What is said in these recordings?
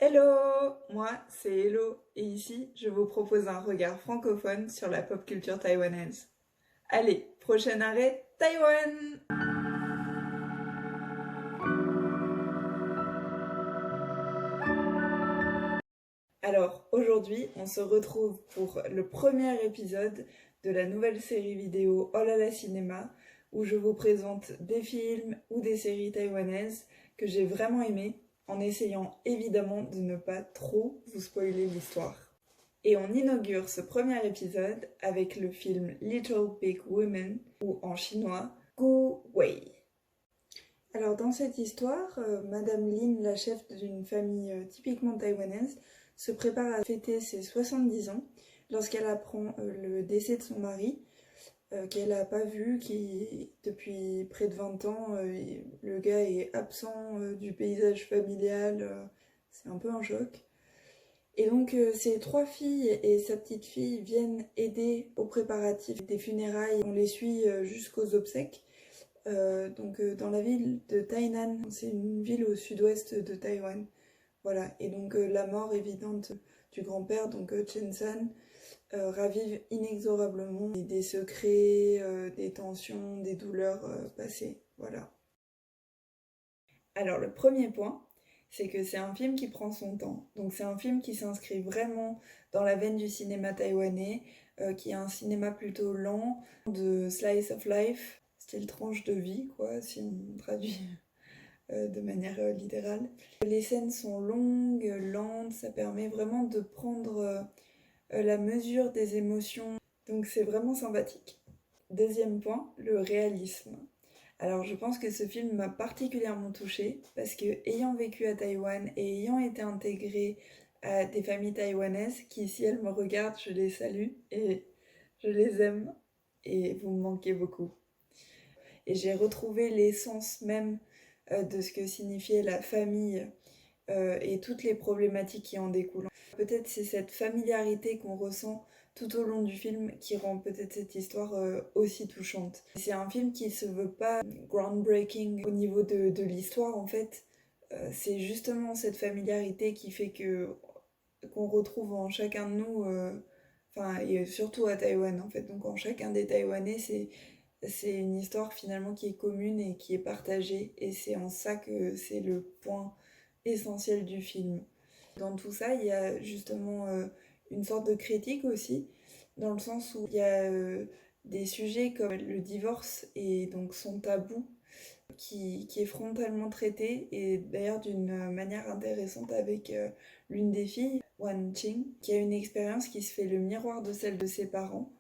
Hello, moi c'est Hello et ici je vous propose un regard francophone sur la pop culture taïwanaise. Allez, prochain arrêt, Taïwan! Alors aujourd'hui on se retrouve pour le premier épisode de la nouvelle série vidéo Oh là là cinéma où je vous présente des films ou des séries taïwanaises que j'ai vraiment aimées en essayant évidemment de ne pas trop vous spoiler l'histoire. Et on inaugure ce premier épisode avec le film Little Big Women, ou en chinois, Gu Wei. Alors dans cette histoire, Madame Lin, la chef d'une famille typiquement taïwanaise, se prépare à fêter ses 70 ans lorsqu'elle apprend le décès de son mari, qu'elle n'a pas vu, qui depuis près de 20 ans, le gars est absent du paysage familial, c'est un peu un choc. Et donc ses trois filles et sa petite fille viennent aider aux préparatifs des funérailles. On les suit jusqu'aux obsèques. Dans la ville de Tainan, c'est une ville au sud-ouest de Taïwan. Voilà, et donc la mort évidente du grand-père, donc Chen San, ravive inexorablement des secrets, des tensions, des douleurs passées. Voilà. Alors le premier point, c'est que c'est un film qui prend son temps. Donc c'est un film qui s'inscrit vraiment dans la veine du cinéma taïwanais, qui est un cinéma plutôt lent, de slice of life, style tranche de vie, quoi, si on traduit de manière littérale. Les scènes sont longues, lentes, ça permet vraiment de prendre la mesure des émotions. Donc c'est vraiment sympathique. Deuxième point, le réalisme. Alors je pense que ce film m'a particulièrement touchée parce que ayant vécu à Taïwan et ayant été intégrée à des familles taïwanaises qui si elles me regardent, je les salue et je les aime et vous me manquez beaucoup. Et j'ai retrouvé l'essence même de ce que signifiait la famille et toutes les problématiques qui en découlent. Peut-être c'est cette familiarité qu'on ressent tout au long du film qui rend peut-être cette histoire aussi touchante. C'est un film qui se veut pas groundbreaking au niveau de l'histoire en fait. C'est justement cette familiarité qui fait que qu'on retrouve en chacun de nous, enfin et surtout à Taïwan en fait. Donc en chacun des Taïwanais, c'est une histoire finalement qui est commune et qui est partagée et c'est en ça que c'est le point essentiel du film. Dans tout ça, il y a justement une sorte de critique aussi, dans le sens où il y a des sujets comme le divorce et donc son tabou qui est frontalement traité et d'ailleurs d'une manière intéressante avec l'une des filles, Wan Qing, qui a une expérience qui se fait le miroir de celle de ses parents.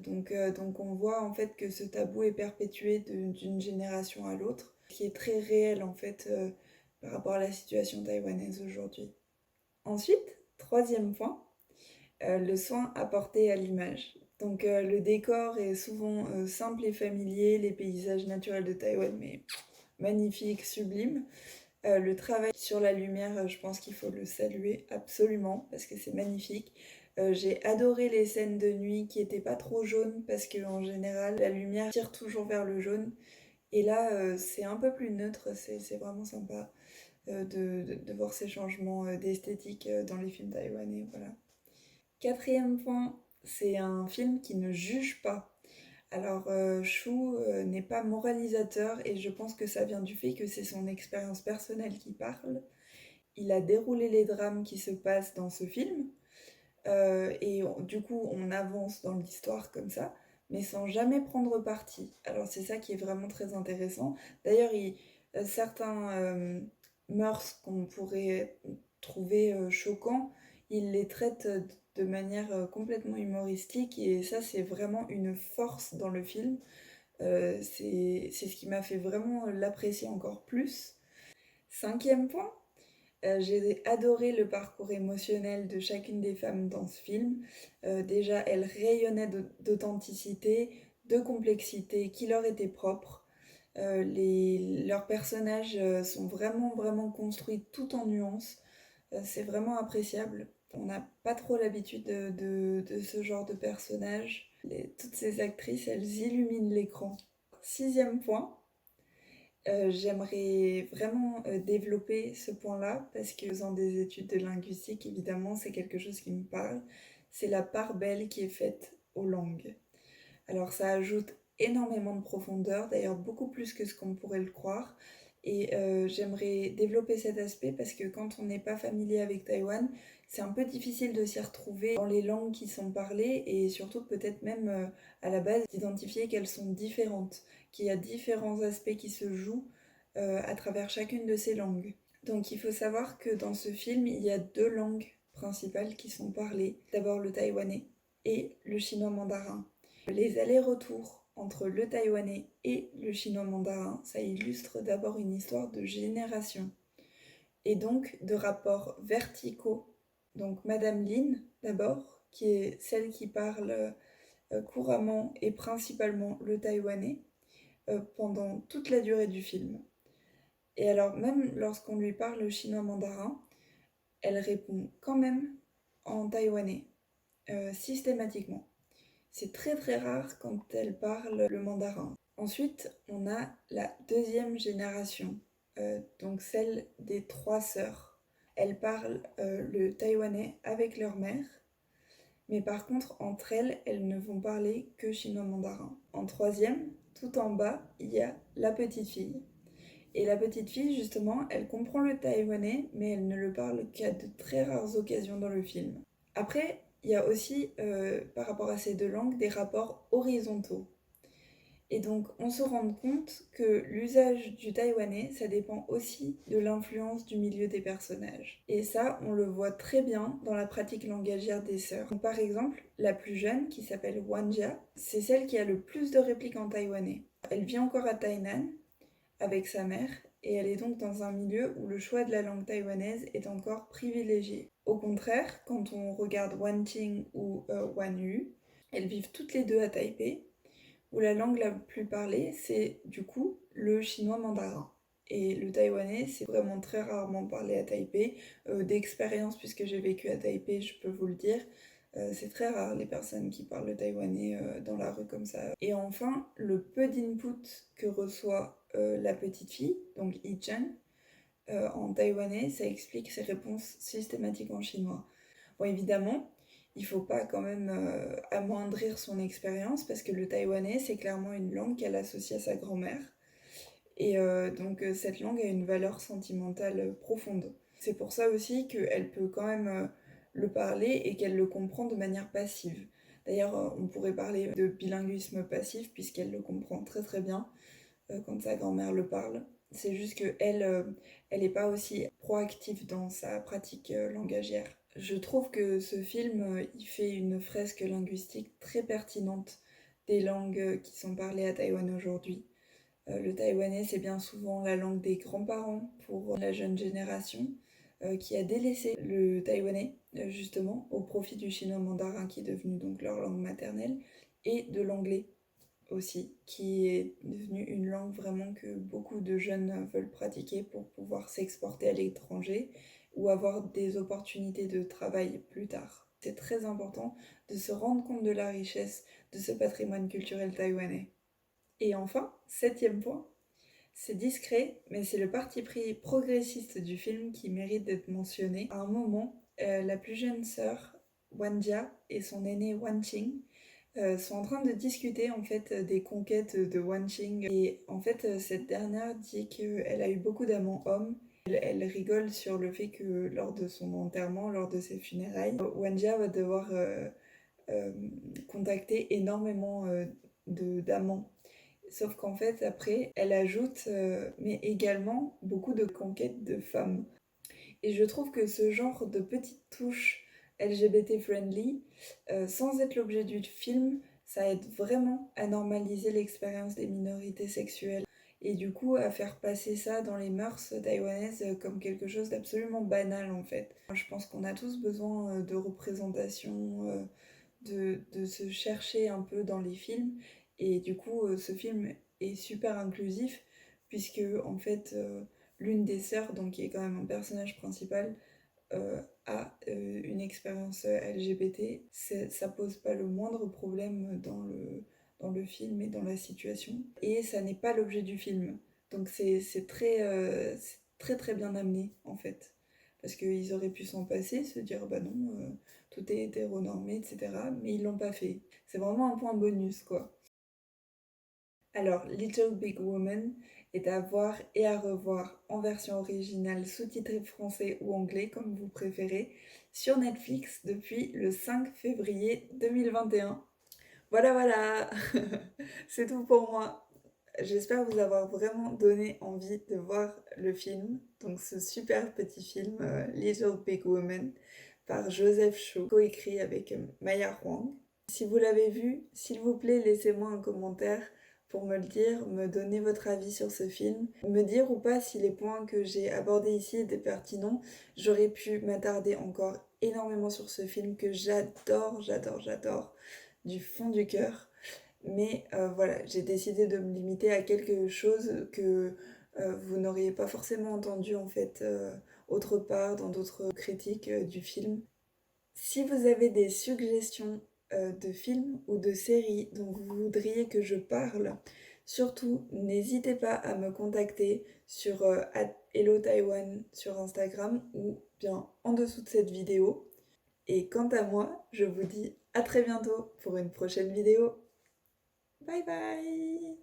Donc on voit en fait que ce tabou est perpétué d'une génération à l'autre, ce qui est très réel en fait par rapport à la situation taïwanaise aujourd'hui. Ensuite, troisième point, le soin apporté à l'image. Donc le décor est souvent simple et familier, les paysages naturels de Taïwan, mais magnifiques, sublimes. Le travail sur la lumière, je pense qu'il faut le saluer absolument parce que c'est magnifique. J'ai adoré les scènes de nuit qui étaient pas trop jaunes parce qu'en général la lumière tire toujours vers le jaune. Et là c'est un peu plus neutre, c'est vraiment sympa de voir ces changements d'esthétique dans les films taïwanais. Voilà. Quatrième point, c'est un film qui ne juge pas. Alors, Chou n'est pas moralisateur et je pense que ça vient du fait que c'est son expérience personnelle qui parle. Il a déroulé les drames qui se passent dans ce film du coup on avance dans l'histoire comme ça, mais sans jamais prendre parti. Alors c'est ça qui est vraiment très intéressant. D'ailleurs, certains mœurs qu'on pourrait trouver choquants, il les traite de manière complètement humoristique et ça c'est vraiment une force dans le film. C'est ce qui m'a fait vraiment l'apprécier encore plus. Cinquième point, j'ai adoré le parcours émotionnel de chacune des femmes dans ce film. Déjà, elles rayonnaient d'authenticité, de complexité qui leur était propre. Leurs personnages sont vraiment, vraiment construits tout en nuances. C'est vraiment appréciable. On n'a pas trop l'habitude de ce genre de personnages. Toutes ces actrices, elles illuminent l'écran. Sixième point, J'aimerais vraiment, développer ce point-là parce que faisant des études de linguistique, évidemment, c'est quelque chose qui me parle. C'est la part belle qui est faite aux langues. Alors ça ajoute énormément de profondeur, d'ailleurs beaucoup plus que ce qu'on pourrait le croire. Et j'aimerais développer cet aspect parce que quand on n'est pas familier avec Taïwan, c'est un peu difficile de s'y retrouver dans les langues qui sont parlées et surtout peut-être même à la base d'identifier qu'elles sont différentes, qu'il y a différents aspects qui se jouent à travers chacune de ces langues. Donc il faut savoir que dans ce film, il y a deux langues principales qui sont parlées. D'abord le taïwanais et le chinois mandarin. Les allers-retours entre le taïwanais et le chinois mandarin, ça illustre d'abord une histoire de génération et donc de rapports verticaux. Donc Madame Lin, d'abord, qui est celle qui parle couramment et principalement le taïwanais pendant toute la durée du film. Et alors même lorsqu'on lui parle le chinois mandarin, elle répond quand même en taïwanais, systématiquement. C'est très très rare quand elle parle le mandarin. Ensuite, on a la deuxième génération, donc celle des trois sœurs. Elles parlent le taïwanais avec leur mère, mais par contre, entre elles, elles ne vont parler que chinois-mandarin. En troisième, tout en bas, il y a la petite fille. Et la petite fille, justement, elle comprend le taïwanais, mais elle ne le parle qu'à de très rares occasions dans le film. Après, il y a aussi, par rapport à ces deux langues, des rapports horizontaux. Et donc, on se rend compte que l'usage du taïwanais, ça dépend aussi de l'influence du milieu des personnages. Et ça, on le voit très bien dans la pratique langagière des sœurs. Donc, par exemple, la plus jeune, qui s'appelle Wanjia, c'est celle qui a le plus de répliques en taïwanais. Elle vit encore à Tainan, avec sa mère, et elle est donc dans un milieu où le choix de la langue taïwanaise est encore privilégié. Au contraire, quand on regarde Wanqing ou Wanyu, elles vivent toutes les deux à Taipei, où la langue la plus parlée, c'est du coup le chinois mandarin. Et le taïwanais, c'est vraiment très rarement parlé à Taipei. D'expérience, puisque j'ai vécu à Taipei, je peux vous le dire, c'est très rare les personnes qui parlent le taïwanais dans la rue comme ça. Et enfin, le peu d'input que reçoit la petite fille, donc Yi-chan, en taïwanais, ça explique ses réponses systématiques en chinois. Bon, évidemment, il ne faut pas quand même amoindrir son expérience parce que le taïwanais, c'est clairement une langue qu'elle associe à sa grand-mère. Et donc cette langue a une valeur sentimentale profonde. C'est pour ça aussi qu'elle peut quand même le parler et qu'elle le comprend de manière passive. D'ailleurs, on pourrait parler de bilinguisme passif puisqu'elle le comprend très très bien quand sa grand-mère le parle. C'est juste qu'elle, elle n'est pas aussi proactive dans sa pratique langagière. Je trouve que ce film, il fait une fresque linguistique très pertinente des langues qui sont parlées à Taïwan aujourd'hui. Le taïwanais, c'est bien souvent la langue des grands-parents pour la jeune génération qui a délaissé le taïwanais justement au profit du chinois mandarin qui est devenu donc leur langue maternelle et de l'anglais aussi, qui est devenue une langue vraiment que beaucoup de jeunes veulent pratiquer pour pouvoir s'exporter à l'étranger ou avoir des opportunités de travail plus tard. C'est très important de se rendre compte de la richesse de ce patrimoine culturel taïwanais. Et enfin, septième point, c'est discret, mais c'est le parti pris progressiste du film qui mérite d'être mentionné. À un moment, la plus jeune sœur, Wanjia, et son aîné Wanqing sont en train de discuter en fait des conquêtes de Wanqing. Et en fait, cette dernière dit qu'elle a eu beaucoup d'amants hommes. Elle rigole sur le fait que lors de son enterrement, lors de ses funérailles, Wanjia va devoir euh, contacter énormément d'amants. Sauf qu'en fait, après, elle ajoute, mais également beaucoup de conquêtes de femmes. Et je trouve que ce genre de petites touches LGBT friendly, sans être l'objet du film, ça aide vraiment à normaliser l'expérience des minorités sexuelles. Et du coup, à faire passer ça dans les mœurs taïwanaises comme quelque chose d'absolument banal en fait. Je pense qu'on a tous besoin de représentation, de se chercher un peu dans les films. Et du coup, ce film est super inclusif, puisque en fait, l'une des sœurs, donc qui est quand même un personnage principal, a une expérience LGBT. Ça pose pas le moindre problème dans le film et dans la situation. Et ça n'est pas l'objet du film. Donc c'est très très bien amené en fait. Parce qu'ils auraient pu s'en passer, se dire bah non, tout est hétéronormé, etc. Mais ils l'ont pas fait. C'est vraiment un point bonus quoi. Alors, Little Big Woman est à voir et à revoir en version originale sous-titrée français ou anglais comme vous préférez sur Netflix depuis le 5 février 2021. Voilà, voilà, c'est tout pour moi. J'espère vous avoir vraiment donné envie de voir le film, donc ce super petit film Little Big Woman par Joseph Cho, coécrit avec Maya Huang. Si vous l'avez vu, s'il vous plaît, laissez-moi un commentaire pour me le dire, me donner votre avis sur ce film, me dire ou pas si les points que j'ai abordés ici étaient pertinents. J'aurais pu m'attarder encore énormément sur ce film que j'adore, j'adore, j'adore du fond du cœur. Mais voilà, j'ai décidé de me limiter à quelque chose que vous n'auriez pas forcément entendu en fait autre part dans d'autres critiques du film. Si vous avez des suggestions de films ou de séries dont vous voudriez que je parle, surtout n'hésitez pas à me contacter sur @HelloTaiwan sur Instagram ou bien en dessous de cette vidéo. Et quant à moi, je vous dis à très bientôt pour une prochaine vidéo. Bye bye!